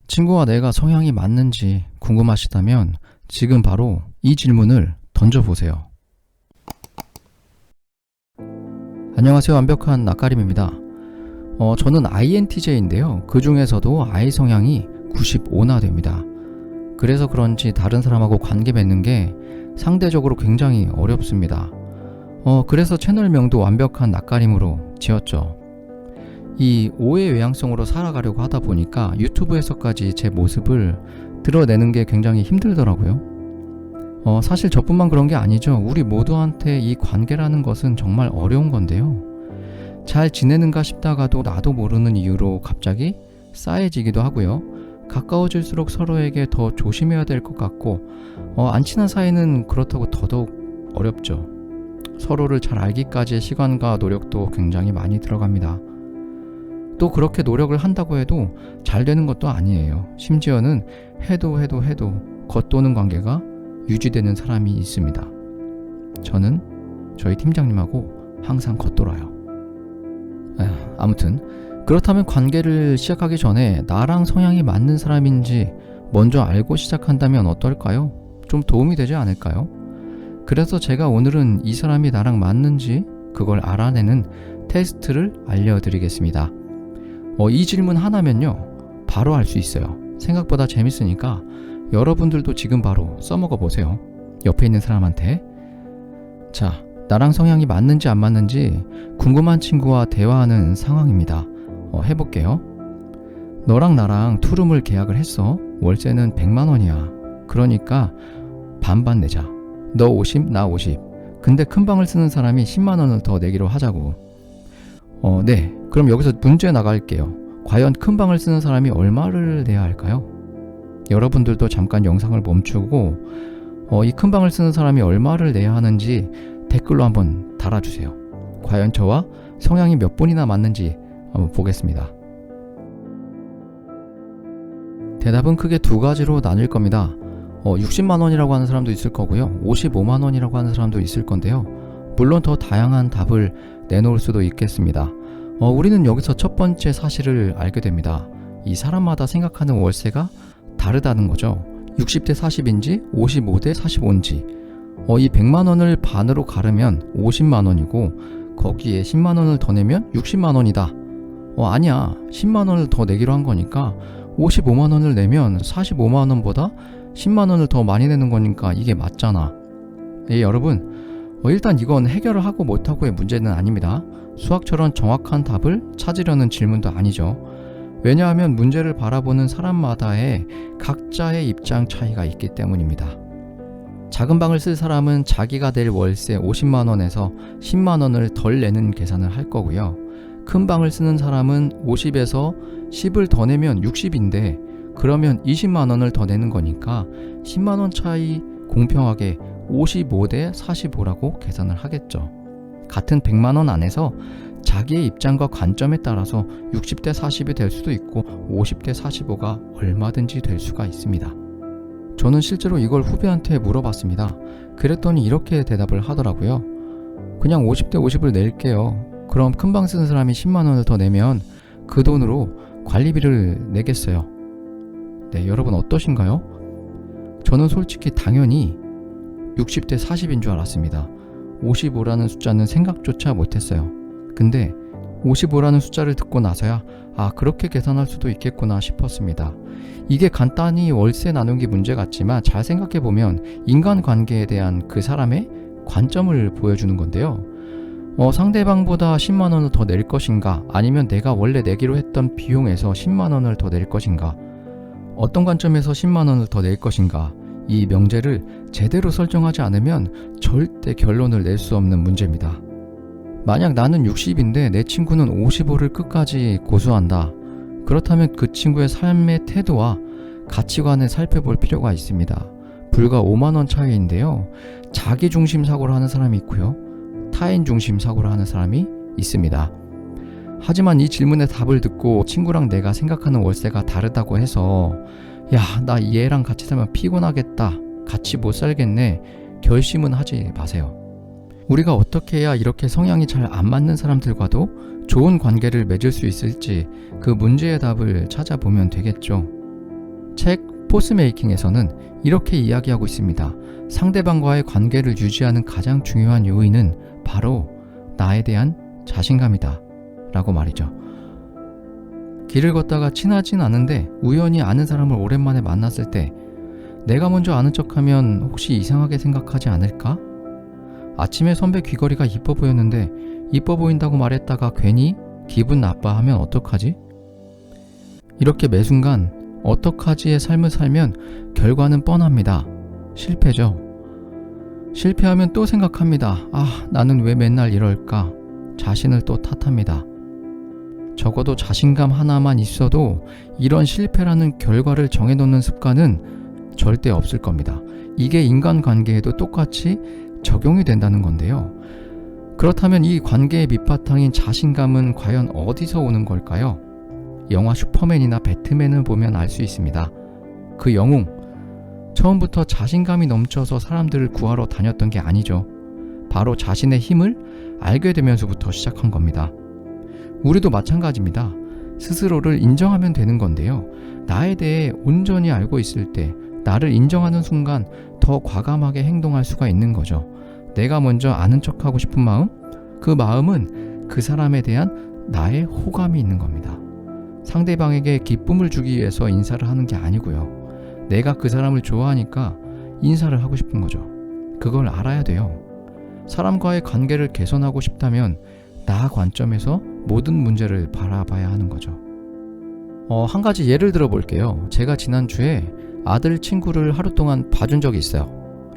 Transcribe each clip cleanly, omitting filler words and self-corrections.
친구와 내가 성향이 맞는지 궁금하시다면 지금 바로 이 질문을 던져보세요. 안녕하세요. 완벽한 낯가림입니다. 저는 INTJ인데요. 그 중에서도 I 성향이 95나 됩니다. 그래서 그런지 다른 사람하고 관계 맺는 게 상대적으로 굉장히 어렵습니다. 그래서 채널명도 완벽한 낯가림으로 지었죠. 이 오해 외향성으로 살아가려고 하다 보니까 유튜브에서까지 제 모습을 드러내는 게 굉장히 힘들더라고요. 사실 저뿐만 그런 게 아니죠. 우리 모두한테 이 관계라는 것은 정말 어려운 건데요. 잘 지내는가 싶다가도 나도 모르는 이유로 갑자기 싸해지기도 하고요. 가까워질수록 서로에게 더 조심해야 될 것 같고 안 친한 사이는 그렇다고 더더욱 어렵죠. 서로를 잘 알기까지의 시간과 노력도 굉장히 많이 들어갑니다. 또 그렇게 노력을 한다고 해도 잘 되는 것도 아니에요. 심지어는 해도 겉도는 관계가 유지되는 사람이 있습니다. 저는 저희 팀장님하고 항상 겉돌아요. 아무튼 그렇다면 관계를 시작하기 전에 나랑 성향이 맞는 사람인지 먼저 알고 시작한다면 어떨까요? 좀 도움이 되지 않을까요? 그래서 제가 오늘은 이 사람이 나랑 맞는지 그걸 알아내는 테스트를 알려드리겠습니다. 이 질문 하나면요 바로 알 수 있어요. 생각보다 재밌으니까 여러분들도 지금 바로 써먹어 보세요. 옆에 있는 사람한테. 자, 나랑 성향이 맞는지 안 맞는지 궁금한 친구와 대화하는 상황입니다. 해볼게요. 너랑 나랑 투룸을 계약을 했어. 월세는 100만 원이야. 그러니까 반반 내자. 너 50, 나 50. 근데 큰 방을 쓰는 사람이 10만 원을 더 내기로 하자고. 네. 그럼 여기서 문제 나갈게요. 과연 큰 방을 쓰는 사람이 얼마를 내야 할까요? 여러분들도 잠깐 영상을 멈추고 이 큰 방을 쓰는 사람이 얼마를 내야 하는지 댓글로 한번 달아주세요. 과연 저와 성향이 몇 분이나 맞는지 한번 보겠습니다. 대답은 크게 두 가지로 나뉠 겁니다. 60만 원이라고 하는 사람도 있을 거고요. 55만 원이라고 하는 사람도 있을 건데요. 물론 더 다양한 답을 내놓을 수도 있겠습니다. 우리는 여기서 첫 번째 사실을 알게 됩니다. 이 사람마다 생각하는 월세가 다르다는 거죠. 60대 40인지 55대 45인지 이 100만 원을 반으로 가르면 50만 원이고 거기에 10만 원을 더 내면 60만 원이다. 아니야. 10만 원을 더 내기로 한 거니까 55만 원을 내면 45만 원보다 10만 원을 더 많이 내는 거니까 이게 맞잖아. 여러분 일단 이건 해결을 하고 못하고의 문제는 아닙니다. 수학처럼 정확한 답을 찾으려는 질문도 아니죠. 왜냐하면 문제를 바라보는 사람마다의 각자의 입장 차이가 있기 때문입니다. 작은 방을 쓸 사람은 자기가 낼 월세 50만 원에서 10만 원을 덜 내는 계산을 할 거고요. 큰 방을 쓰는 사람은 50에서 10을 더 내면 60인데 그러면 20만 원을 더 내는 거니까 10만 원 차이 공평하게 55대 45라고 계산을 하겠죠. 같은 100만 원 안에서 자기의 입장과 관점에 따라서 60대 40이 될 수도 있고 50대 45가 얼마든지 될 수가 있습니다. 저는 실제로 이걸 후배한테 물어봤습니다. 그랬더니 이렇게 대답을 하더라고요. 그냥 50대 50을 낼게요. 그럼 큰 방 쓰는 사람이 10만 원을 더 내면 그 돈으로 관리비를 내겠어요. 네, 여러분 어떠신가요? 저는 솔직히 당연히 60대 40인 줄 알았습니다. 55라는 숫자는 생각조차 못했어요. 근데 55라는 숫자를 듣고 나서야 그렇게 계산할 수도 있겠구나 싶었습니다. 이게 간단히 월세 나누기 문제 같지만 잘 생각해보면 인간관계에 대한 그 사람의 관점을 보여주는 건데요. 상대방보다 10만 원을 더 낼 것인가 아니면 내가 원래 내기로 했던 비용에서 10만 원을 더 낼 것인가 어떤 관점에서 10만 원을 더 낼 것인가 이 명제를 제대로 설정하지 않으면 절대 결론을 낼 수 없는 문제입니다. 만약 나는 60인데 내 친구는 55를 끝까지 고수한다. 그렇다면 그 친구의 삶의 태도와 가치관을 살펴볼 필요가 있습니다. 불과 5만 원 차이인데요. 자기 중심 사고를 하는 사람이 있고요. 타인 중심 사고를 하는 사람이 있습니다. 하지만 이 질문의 답을 듣고 친구랑 내가 생각하는 월세가 다르다고 해서 나 얘랑 같이 살면 피곤하겠다. 같이 못 살겠네. 결심은 하지 마세요. 우리가 어떻게 해야 이렇게 성향이 잘 안 맞는 사람들과도 좋은 관계를 맺을 수 있을지 그 문제의 답을 찾아보면 되겠죠. 책 포스메이킹에서는 이렇게 이야기하고 있습니다. 상대방과의 관계를 유지하는 가장 중요한 요인은 바로 나에 대한 자신감이다 라고 말이죠. 길을 걷다가 친하진 않은데 우연히 아는 사람을 오랜만에 만났을 때 내가 먼저 아는 척하면 혹시 이상하게 생각하지 않을까? 아침에 선배 귀걸이가 이뻐 보였는데 이뻐 보인다고 말했다가 괜히 기분 나빠하면 어떡하지? 이렇게 매 순간 어떡하지의 삶을 살면 결과는 뻔합니다. 실패죠. 실패하면 또 생각합니다. 나는 왜 맨날 이럴까? 자신을 또 탓합니다. 적어도 자신감 하나만 있어도 이런 실패라는 결과를 정해놓는 습관은 절대 없을 겁니다. 이게 인간관계에도 똑같이 적용이 된다는 건데요. 그렇다면 이 관계의 밑바탕인 자신감은 과연 어디서 오는 걸까요? 영화 슈퍼맨이나 배트맨을 보면 알 수 있습니다. 그 영웅, 처음부터 자신감이 넘쳐서 사람들을 구하러 다녔던 게 아니죠. 바로 자신의 힘을 알게 되면서부터 시작한 겁니다. 우리도 마찬가지입니다. 스스로를 인정하면 되는 건데요. 나에 대해 온전히 알고 있을 때 나를 인정하는 순간 더 과감하게 행동할 수가 있는 거죠. 내가 먼저 아는 척하고 싶은 마음, 그 마음은 그 사람에 대한 나의 호감이 있는 겁니다. 상대방에게 기쁨을 주기 위해서 인사를 하는 게 아니고요. 내가 그 사람을 좋아하니까 인사를 하고 싶은 거죠. 그걸 알아야 돼요. 사람과의 관계를 개선하고 싶다면 나 관점에서 모든 문제를 바라봐야 하는 거죠. 한 가지 예를 들어 볼게요. 제가 지난주에 아들 친구를 하루 동안 봐준 적이 있어요.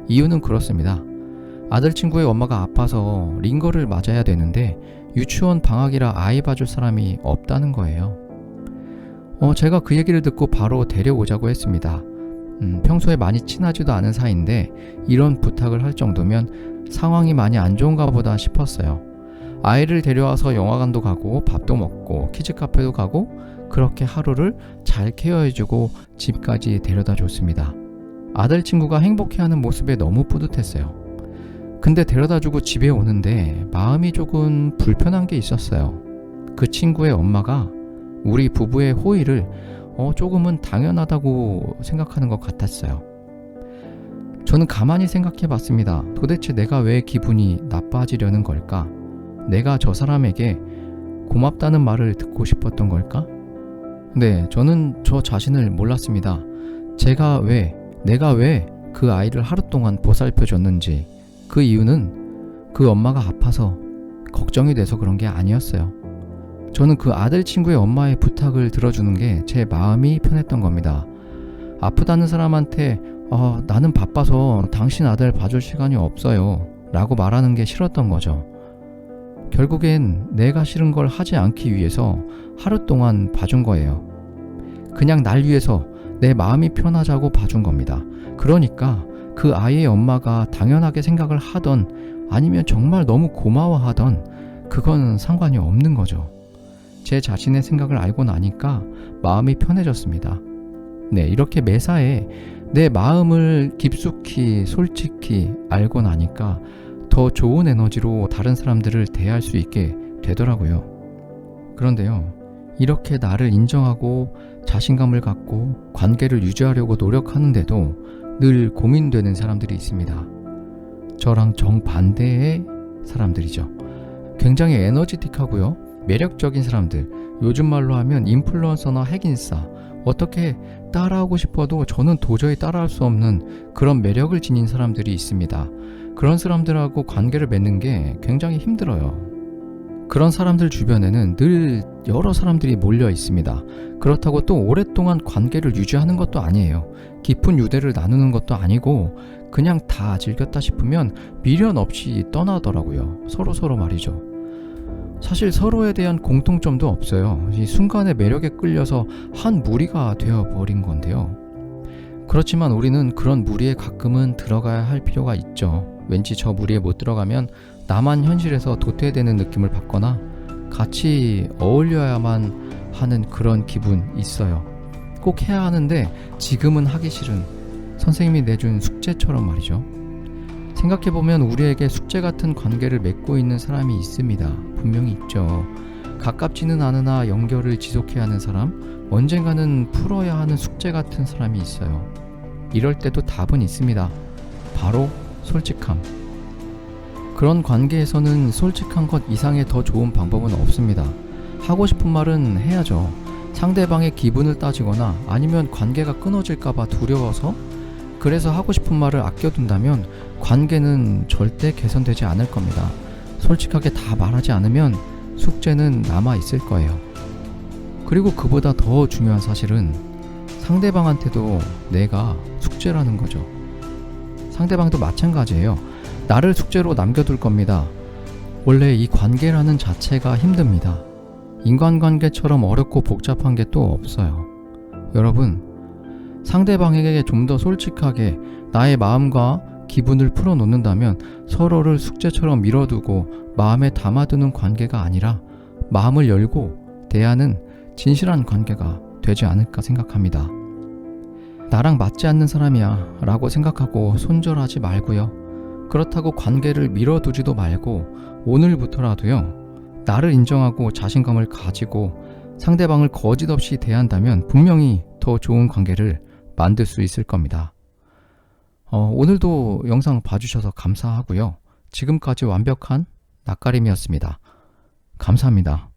이유는 그렇습니다. 아들 친구의 엄마가 아파서 링거를 맞아야 되는데 유치원 방학이라 아이 봐줄 사람이 없다는 거예요. 제가 그 얘기를 듣고 바로 데려오자고 했습니다. 평소에 많이 친하지도 않은 사이인데 이런 부탁을 할 정도면 상황이 많이 안 좋은가 보다 싶었어요. 아이를 데려와서 영화관도 가고 밥도 먹고 키즈카페도 가고 그렇게 하루를 잘 케어해주고 집까지 데려다 줬습니다. 아들 친구가 행복해하는 모습에 너무 뿌듯했어요. 근데 데려다주고 집에 오는데 마음이 조금 불편한 게 있었어요. 그 친구의 엄마가 우리 부부의 호의를 조금은 당연하다고 생각하는 것 같았어요. 저는 가만히 생각해 봤습니다. 도대체 내가 왜 기분이 나빠지려는 걸까? 내가 저 사람에게 고맙다는 말을 듣고 싶었던 걸까? 네, 저는 저 자신을 몰랐습니다. 내가 왜 그 아이를 하루 동안 보살펴 줬는지, 그 이유는 그 엄마가 아파서 걱정이 돼서 그런 게 아니었어요. 저는 그 아들 친구의 엄마의 부탁을 들어주는 게 제 마음이 편했던 겁니다. 아프다는 사람한테 나는 바빠서 당신 아들 봐줄 시간이 없어요 라고 말하는 게 싫었던 거죠. 결국엔 내가 싫은 걸 하지 않기 위해서 하루 동안 봐준 거예요. 그냥 날 위해서 내 마음이 편하자고 봐준 겁니다. 그러니까 그 아이의 엄마가 당연하게 생각을 하던 아니면 정말 너무 고마워하던 그건 상관이 없는 거죠. 제 자신의 생각을 알고 나니까 마음이 편해졌습니다. 네, 이렇게 매사에 내 마음을 깊숙이 솔직히 알고 나니까 더 좋은 에너지로 다른 사람들을 대할 수 있게 되더라고요. 그런데요, 이렇게 나를 인정하고 자신감을 갖고 관계를 유지하려고 노력하는데도 늘 고민되는 사람들이 있습니다. 저랑 정반대의 사람들이죠. 굉장히 에너지틱하고요, 매력적인 사람들, 요즘 말로 하면 인플루언서나 핵인싸, 어떻게 따라하고 싶어도 저는 도저히 따라할 수 없는 그런 매력을 지닌 사람들이 있습니다. 그런 사람들하고 관계를 맺는 게 굉장히 힘들어요. 그런 사람들 주변에는 늘 여러 사람들이 몰려 있습니다. 그렇다고 또 오랫동안 관계를 유지하는 것도 아니에요. 깊은 유대를 나누는 것도 아니고 그냥 다 즐겼다 싶으면 미련 없이 떠나더라고요. 서로 말이죠. 사실 서로에 대한 공통점도 없어요. 이 순간의 매력에 끌려서 한 무리가 되어버린 건데요. 그렇지만 우리는 그런 무리에 가끔은 들어가야 할 필요가 있죠. 왠지 저 무리에 못 들어가면 나만 현실에서 도태되는 느낌을 받거나 같이 어울려야만 하는 그런 기분 있어요. 꼭 해야 하는데 지금은 하기 싫은 선생님이 내준 숙제처럼 말이죠. 생각해보면 우리에게 숙제 같은 관계를 맺고 있는 사람이 있습니다. 분명히 있죠. 가깝지는 않으나 연결을 지속해야 하는 사람, 언젠가는 풀어야 하는 숙제 같은 사람이 있어요. 이럴 때도 답은 있습니다. 바로 솔직함. 그런 관계에서는 솔직한 것 이상의 더 좋은 방법은 없습니다. 하고 싶은 말은 해야죠. 상대방의 기분을 따지거나 아니면 관계가 끊어질까봐 두려워서 그래서 하고 싶은 말을 아껴둔다면 관계는 절대 개선되지 않을 겁니다. 솔직하게 다 말하지 않으면 숙제는 남아있을 거예요. 그리고 그보다 더 중요한 사실은 상대방한테도 내가 숙제라는 거죠. 상대방도 마찬가지예요. 나를 숙제로 남겨둘 겁니다. 원래 이 관계라는 자체가 힘듭니다. 인간관계처럼 어렵고 복잡한 게 또 없어요. 여러분, 상대방에게 좀 더 솔직하게 나의 마음과 기분을 풀어놓는다면 서로를 숙제처럼 밀어두고 마음에 담아두는 관계가 아니라 마음을 열고 대하는 진실한 관계가 되지 않을까 생각합니다. 나랑 맞지 않는 사람이야 라고 생각하고 손절하지 말고요. 그렇다고 관계를 밀어두지도 말고 오늘부터라도요, 나를 인정하고 자신감을 가지고 상대방을 거짓 없이 대한다면 분명히 더 좋은 관계를 만들 수 있을 겁니다. 오늘도 영상 봐주셔서 감사하고요. 지금까지 완벽한 낯가림이었습니다. 감사합니다.